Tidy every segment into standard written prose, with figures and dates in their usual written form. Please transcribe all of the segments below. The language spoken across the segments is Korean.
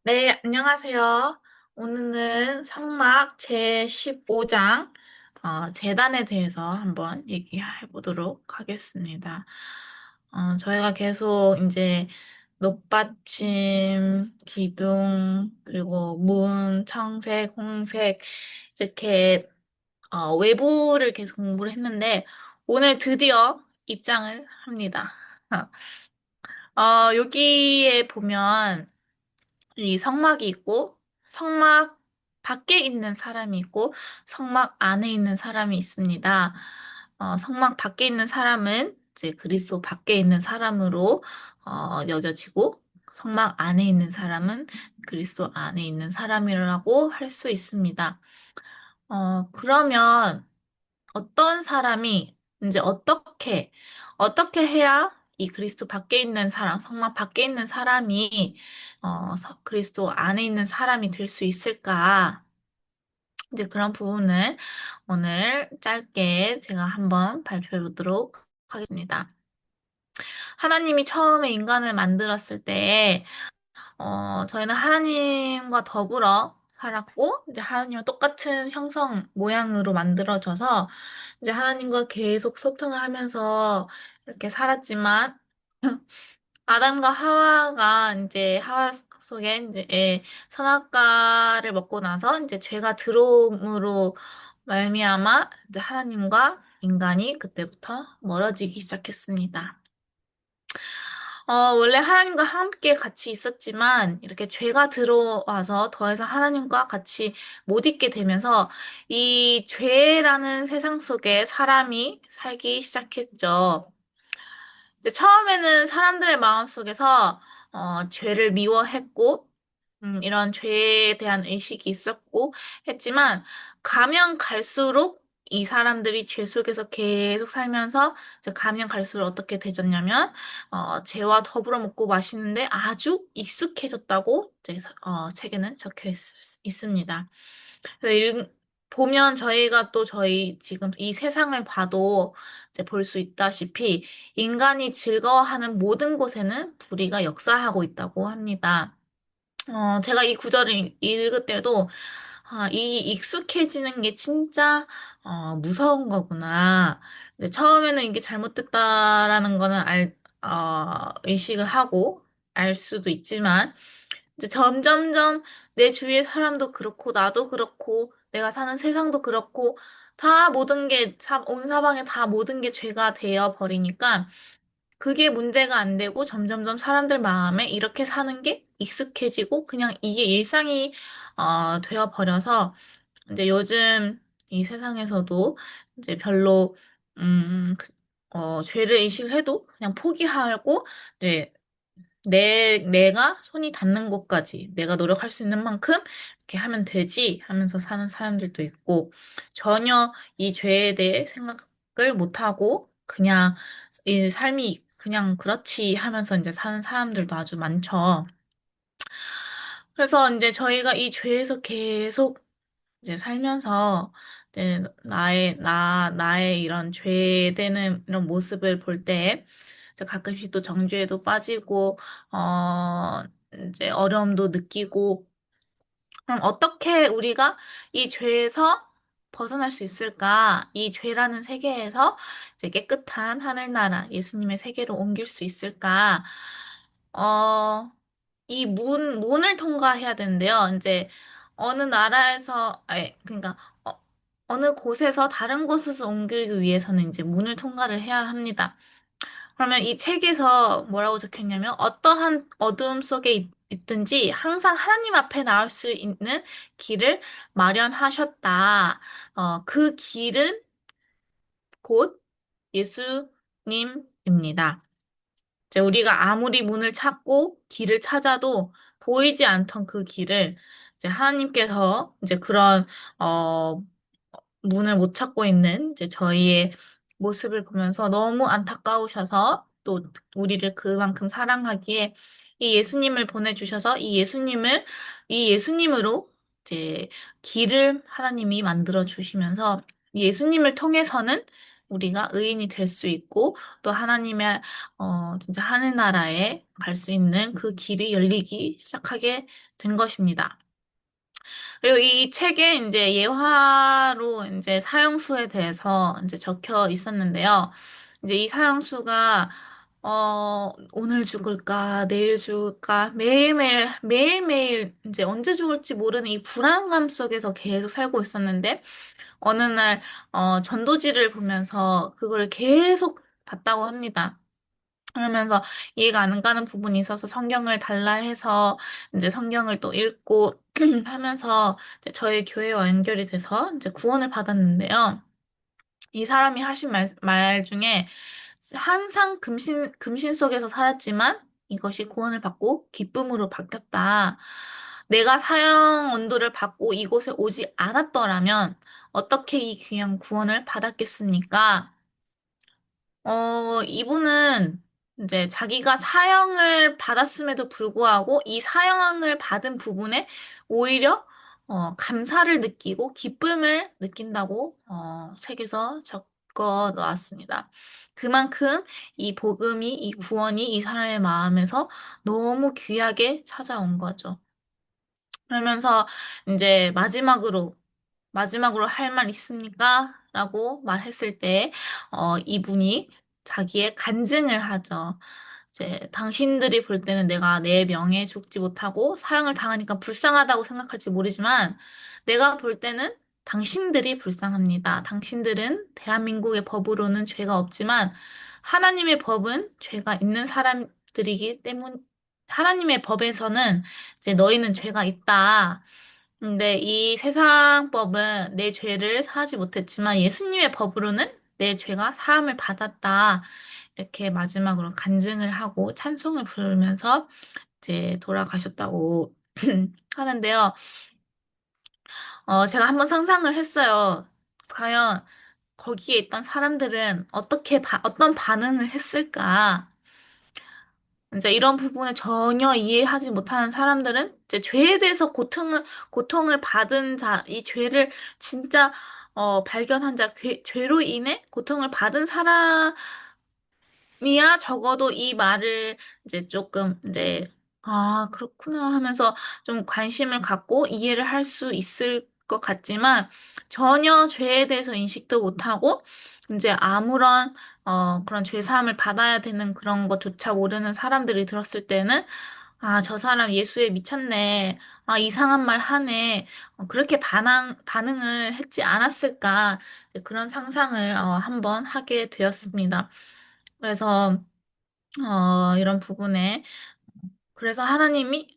네, 안녕하세요. 오늘은 성막 제15장, 재단에 대해서 한번 얘기해 보도록 하겠습니다. 저희가 계속 이제 높받침, 기둥, 그리고 문, 청색, 홍색, 이렇게, 외부를 계속 공부를 했는데, 오늘 드디어 입장을 합니다. 여기에 보면, 이 성막이 있고, 성막 밖에 있는 사람이 있고, 성막 안에 있는 사람이 있습니다. 성막 밖에 있는 사람은 이제 그리스도 밖에 있는 사람으로 여겨지고, 성막 안에 있는 사람은 그리스도 안에 있는 사람이라고 할 수 있습니다. 그러면 어떤 사람이 이제 어떻게 해야 이 그리스도 밖에 있는 사람, 성막 밖에 있는 사람이 그리스도 안에 있는 사람이 될 수 있을까? 이제 그런 부분을 오늘 짧게 제가 한번 발표해 보도록 하겠습니다. 하나님이 처음에 인간을 만들었을 때 저희는 하나님과 더불어 살았고, 이제 하나님과 똑같은 형성, 모양으로 만들어져서, 이제 하나님과 계속 소통을 하면서 이렇게 살았지만, 아담과 하와가 이제 하와 속에 이제 선악과를 먹고 나서 이제 죄가 들어옴으로 말미암아 이제 하나님과 인간이 그때부터 멀어지기 시작했습니다. 원래 하나님과 함께 같이 있었지만, 이렇게 죄가 들어와서 더 이상 하나님과 같이 못 있게 되면서, 이 죄라는 세상 속에 사람이 살기 시작했죠. 근데 처음에는 사람들의 마음속에서, 죄를 미워했고, 이런 죄에 대한 의식이 있었고 했지만, 가면 갈수록 이 사람들이 죄 속에서 계속 살면서, 이제 가면 갈수록 어떻게 되졌냐면, 죄와 더불어 먹고 마시는데 아주 익숙해졌다고 이제, 책에는 적혀 있습니다. 그래서 보면 저희가 또 저희 지금 이 세상을 봐도 이제 볼 수 있다시피, 인간이 즐거워하는 모든 곳에는 불의가 역사하고 있다고 합니다. 제가 이 구절을 읽을 때도, 이 익숙해지는 게 진짜, 무서운 거구나. 이제 처음에는 이게 잘못됐다라는 거는 의식을 하고 알 수도 있지만, 이제 점점점 내 주위의 사람도 그렇고, 나도 그렇고, 내가 사는 세상도 그렇고, 다 모든 게, 온 사방에 다 모든 게 죄가 되어 버리니까, 그게 문제가 안 되고 점점점 사람들 마음에 이렇게 사는 게 익숙해지고 그냥 이게 일상이 되어 버려서 이제 요즘 이 세상에서도 이제 별로 죄를 의식을 해도 그냥 포기하고 이제 내가 손이 닿는 곳까지 내가 노력할 수 있는 만큼 이렇게 하면 되지 하면서 사는 사람들도 있고, 전혀 이 죄에 대해 생각을 못하고 그냥 이 삶이 그냥 그렇지 하면서 이제 사는 사람들도 아주 많죠. 그래서 이제 저희가 이 죄에서 계속 이제 살면서 이제 나의 이런 죄되는 이런 모습을 볼 때, 이제 가끔씩 또 정죄에도 빠지고, 이제 어려움도 느끼고, 그럼 어떻게 우리가 이 죄에서 벗어날 수 있을까? 이 죄라는 세계에서 이제 깨끗한 하늘나라, 예수님의 세계로 옮길 수 있을까? 어, 이 문을 통과해야 되는데요. 이제 어느 나라에서, 그러니까, 어느 곳에서 다른 곳에서 옮기기 위해서는 이제 문을 통과를 해야 합니다. 그러면 이 책에서 뭐라고 적혔냐면, 어떠한 어두움 속에 있든지 항상 하나님 앞에 나올 수 있는 길을 마련하셨다. 그 길은 곧 예수님입니다. 이제 우리가 아무리 문을 찾고 길을 찾아도 보이지 않던 그 길을 이제 하나님께서 이제 그런 어 문을 못 찾고 있는 이제 저희의 모습을 보면서 너무 안타까우셔서 또 우리를 그만큼 사랑하기에 이 예수님을 보내주셔서 이 예수님으로 이제 길을 하나님이 만들어 주시면서 이 예수님을 통해서는 우리가 의인이 될 수 있고 또 하나님의 진짜 하늘나라에 갈 수 있는 그 길이 열리기 시작하게 된 것입니다. 그리고 이 책에 이제 예화로 이제 사형수에 대해서 이제 적혀 있었는데요. 이제 이 사형수가 오늘 죽을까, 내일 죽을까, 매일매일 이제 언제 죽을지 모르는 이 불안감 속에서 계속 살고 있었는데, 어느 날, 전도지를 보면서 그거를 계속 봤다고 합니다. 그러면서 이해가 안 가는 부분이 있어서 성경을 달라 해서 이제 성경을 또 읽고 하면서 이제 저희 교회와 연결이 돼서 이제 구원을 받았는데요. 이 사람이 하신 말 중에 항상 금신 속에서 살았지만 이것이 구원을 받고 기쁨으로 바뀌었다. 내가 사형 언도를 받고 이곳에 오지 않았더라면 어떻게 이 귀한 구원을 받았겠습니까? 이분은 이제 자기가 사형을 받았음에도 불구하고 이 사형을 받은 부분에 오히려 감사를 느끼고 기쁨을 느낀다고 책에서 적어 놓았습니다. 그만큼 이 복음이, 이 구원이 이 사람의 마음에서 너무 귀하게 찾아온 거죠. 그러면서 이제 마지막으로 할 말 있습니까? 라고 말했을 때, 이분이 자기의 간증을 하죠. 이제 당신들이 볼 때는 내가 내 명예에 죽지 못하고 사형을 당하니까 불쌍하다고 생각할지 모르지만, 내가 볼 때는 당신들이 불쌍합니다. 당신들은 대한민국의 법으로는 죄가 없지만, 하나님의 법은 죄가 있는 사람들이기 때문, 하나님의 법에서는 이제 너희는 죄가 있다. 근데 이 세상 법은 내 죄를 사하지 못했지만 예수님의 법으로는 내 죄가 사함을 받았다. 이렇게 마지막으로 간증을 하고 찬송을 부르면서 이제 돌아가셨다고 하는데요. 제가 한번 상상을 했어요. 과연 거기에 있던 사람들은 어떤 반응을 했을까? 이제 이런 부분을 전혀 이해하지 못하는 사람들은 이제 죄에 대해서 고통을 받은 자, 이 죄를 진짜 발견한 자, 죄로 인해 고통을 받은 사람 이야 적어도 이 말을 이제 조금 이제 아 그렇구나 하면서 좀 관심을 갖고 이해를 할 수 있을 것 같지만 전혀 죄에 대해서 인식도 못하고 이제 아무런 그런 죄 사함을 받아야 되는 그런 것조차 모르는 사람들이 들었을 때는 아 저 사람 예수에 미쳤네 아 이상한 말 하네 그렇게 반응을 했지 않았을까 그런 상상을 한번 하게 되었습니다. 그래서 이런 부분에 그래서 하나님이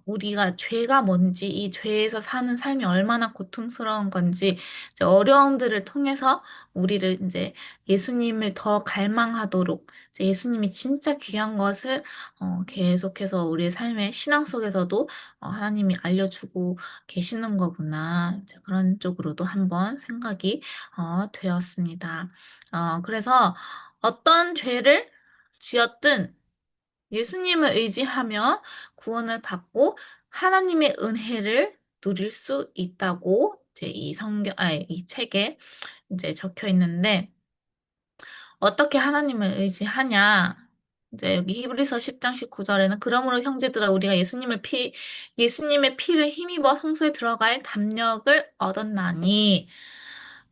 우리가 죄가 뭔지, 이 죄에서 사는 삶이 얼마나 고통스러운 건지, 이제 어려움들을 통해서 우리를 이제 예수님을 더 갈망하도록, 이제 예수님이 진짜 귀한 것을 계속해서 우리의 삶의 신앙 속에서도 하나님이 알려주고 계시는 거구나. 이제 그런 쪽으로도 한번 생각이 되었습니다. 그래서 어떤 죄를 지었든 예수님을 의지하며 구원을 받고 하나님의 은혜를 누릴 수 있다고 이제 이 책에 이제 적혀 있는데 어떻게 하나님을 의지하냐? 이제 여기 히브리서 10장 19절에는 그러므로 형제들아 우리가 예수님의 피를 힘입어 성소에 들어갈 담력을 얻었나니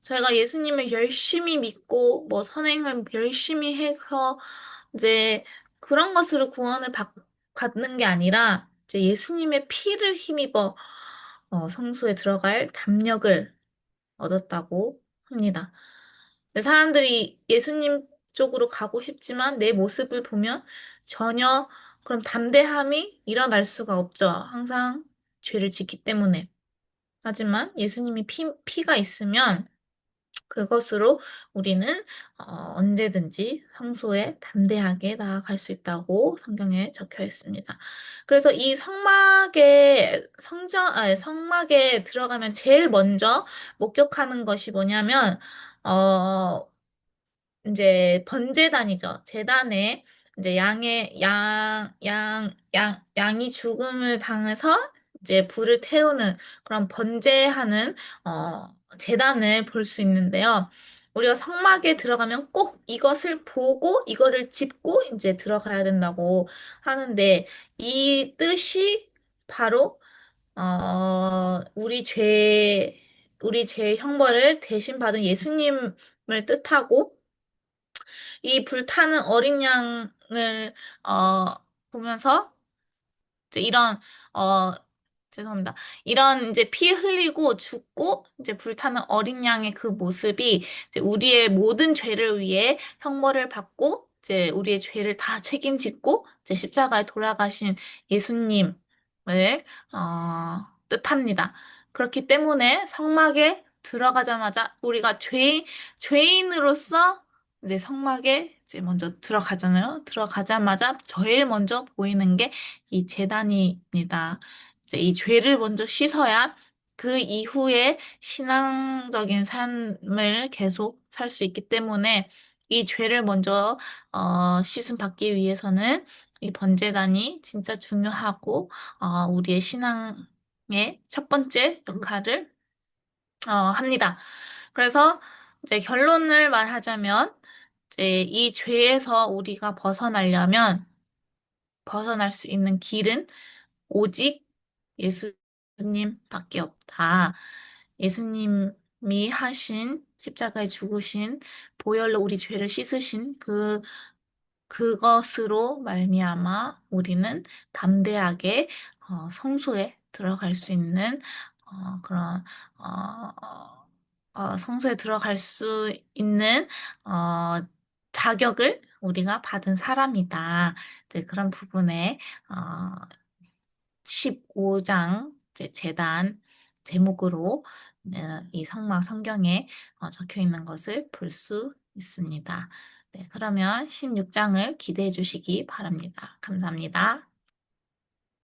저희가 예수님을 열심히 믿고 뭐 선행을 열심히 해서 이제 그런 것으로 받는 게 아니라 이제 예수님의 피를 힘입어 성소에 들어갈 담력을 얻었다고 합니다. 근데 사람들이 예수님 쪽으로 가고 싶지만 내 모습을 보면 전혀 그런 담대함이 일어날 수가 없죠. 항상 죄를 짓기 때문에. 하지만 예수님이 피가 있으면 그것으로 우리는 언제든지 성소에 담대하게 나아갈 수 있다고 성경에 적혀 있습니다. 그래서 이 성막에 들어가면 제일 먼저 목격하는 것이 뭐냐면, 어, 이제 번제단이죠. 제단에 이제 양이 죽음을 당해서 이제 불을 태우는 그런 번제하는 제단을 볼 수 있는데요. 우리가 성막에 들어가면 꼭 이것을 보고 이거를 짚고 이제 들어가야 된다고 하는데 이 뜻이 바로 우리 죄 형벌을 대신 받은 예수님을 뜻하고 이 불타는 어린 양을 어, 보면서 이제 어, 죄송합니다. 이런 이제 피 흘리고 죽고 이제 불타는 어린 양의 그 모습이 이제 우리의 모든 죄를 위해 형벌을 받고 이제 우리의 죄를 다 책임지고 이제 십자가에 돌아가신 예수님을 뜻합니다. 그렇기 때문에 성막에 들어가자마자 우리가 죄인으로서 이제 성막에 이제 먼저 들어가잖아요. 들어가자마자 제일 먼저 보이는 게 이 제단입니다. 이제 이 죄를 먼저 씻어야 그 이후에 신앙적인 삶을 계속 살 수 있기 때문에 이 죄를 먼저 씻음 받기 위해서는 이 번제단이 진짜 중요하고 우리의 신앙의 첫 번째 역할을 합니다. 그래서 이제 결론을 말하자면 이제 이 죄에서 우리가 벗어날 수 있는 길은 오직 예수님밖에 없다. 예수님이 하신 십자가에 죽으신 보혈로 우리 죄를 씻으신 그것으로 말미암아 우리는 담대하게 성소에 들어갈 수 있는 그런 성소에 들어갈 수 있는 어, 자격을 우리가 받은 사람이다. 이제 그런 부분에 어, 15장 재단 제목으로 이 성막 성경에 적혀 있는 것을 볼 수 있습니다. 네, 그러면 16장을 기대해 주시기 바랍니다. 감사합니다.